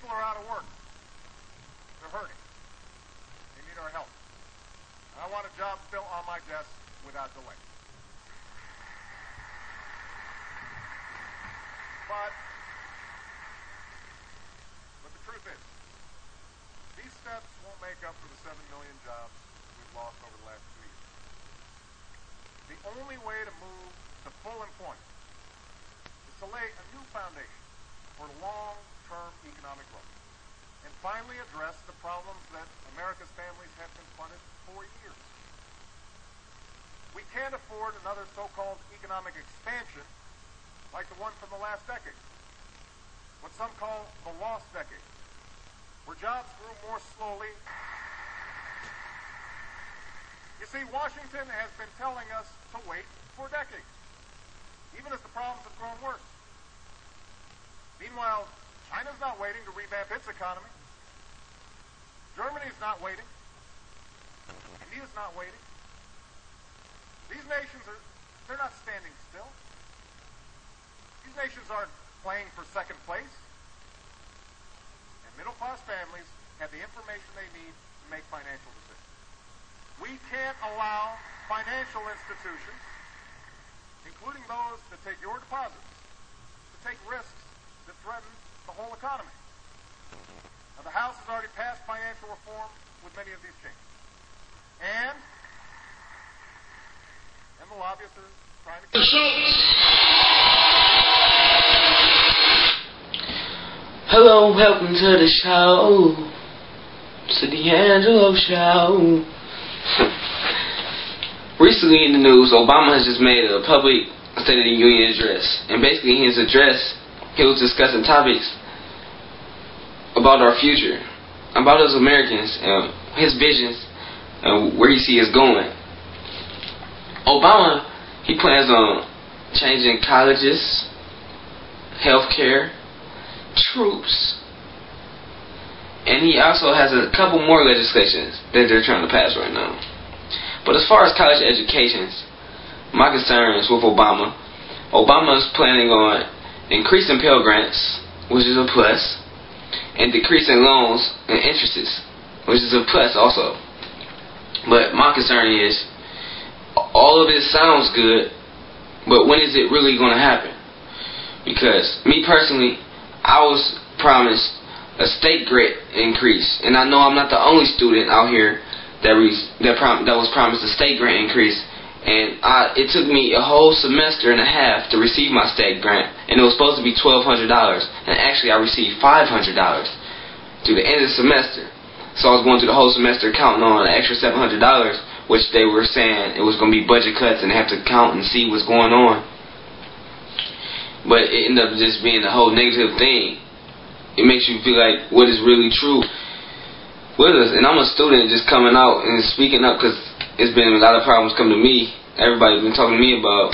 People are out of work. They're hurting. They need our help. And I want a job bill on my desk without delay. But the truth is, these steps won't make up for the 7 million jobs we've lost over the last 2 years. The only way to move to full employment is to lay a new foundation for long-term economic growth and finally address the problems that America's families have confronted for years. We can't afford another so-called economic expansion like the one from the last decade, what some call the lost decade, where jobs grew more slowly. You see, Washington has been telling us to wait for decades, even as the problems have grown worse. Meanwhile, China's not waiting to revamp its economy. Germany's not waiting. India's not waiting. These nations they're not standing still. These nations aren't playing for second place. And middle-class families have the information they need to make financial decisions. We can't allow financial institutions, including those that take your deposits, to take risks that threaten the whole economy. Now, the House has already passed financial reform with many of these changes. And the lobbyists are trying to... Hello, welcome to the show. It's the D'Angelo Show. Recently in the news, Obama has just made a public State of the Union address. And basically in his address, he was discussing topics about our future, about us Americans, and his visions, and where he sees us going. Obama, he plans on changing colleges, healthcare, troops, and he also has a couple more legislations that they're trying to pass right now. But as far as college educations, my concerns with Obama is planning on increasing Pell Grants, which is a plus, and decreasing loans and interests, which is a plus also. But my concern is, all of this sounds good, but when is it really going to happen? Because me personally, I was promised a state grant increase, and I know I'm not the only student out here that was promised a state grant increase. And it took me a whole semester and a half to receive my state grant, and it was supposed to be $1,200, and actually I received $500 through the end of the semester. So I was going through the whole semester counting on an extra $700, which they were saying it was going to be budget cuts and have to count and see what's going on. But it ended up just being a whole negative thing. It makes you feel like what is really true with us. And I'm a student just coming out and speaking up because it's been a lot of problems come to me. Everybody's been talking to me about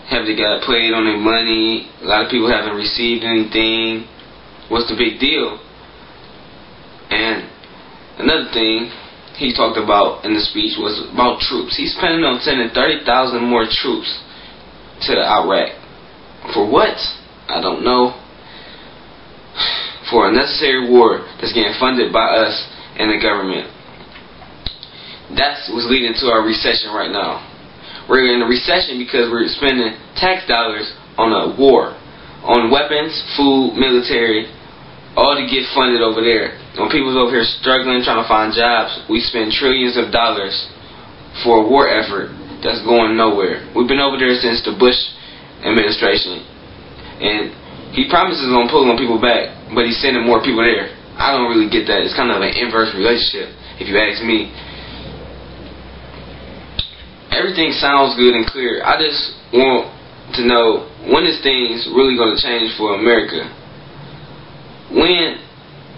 have they got played on their money. A lot of people haven't received anything. What's the big deal? And another thing he talked about in the speech was about troops. He's planning on sending 30,000 more troops to Iraq. For what? I don't know. For a necessary war that's getting funded by us and the government. That's what's leading to our recession right now. We're in a recession because we're spending tax dollars on a war, on weapons, food, military, all to get funded over there. When people's over here struggling, trying to find jobs, we spend trillions of dollars for a war effort that's going nowhere. We've been over there since the Bush administration, and he promises on pulling people back, but he's sending more people there. I don't really get that. It's kind of an inverse relationship, if you ask me. Everything sounds good and clear. I just want to know, when is things really going to change for America? When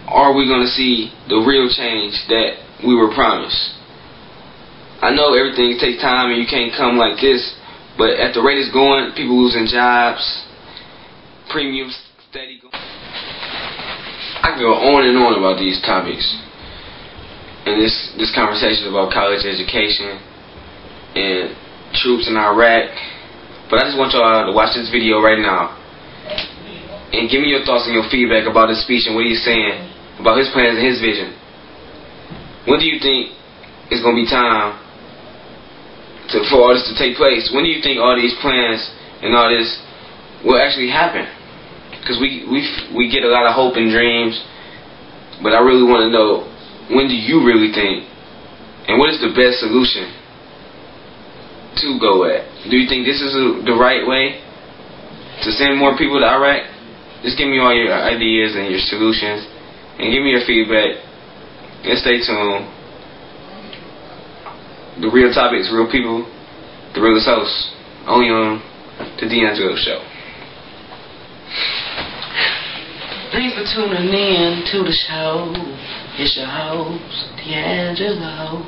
are we going to see the real change that we were promised? I know everything takes time and you can't come like this, but at the rate it's going, people losing jobs, premiums steady going. I can go on and on about these topics. And this conversation about college education and troops in Iraq. But I just want y'all to watch this video right now. and give me your thoughts and your feedback about his speech and what he's saying about his plans and his vision. When do you think it's going to be time for all this to take place? When do you think all these plans and all this will actually happen? Because we get a lot of hope and dreams, but I really want to know, when do you really think, and what is the best solution to go at? Do you think this is the right way to send more people to Iraq? Just give me all your ideas and your solutions, and give me your feedback, and stay tuned. The real topics, real people, the realest hosts, only on the D'Angelo Show. Thanks for tuning in to the show. It's your host, D'Angelo.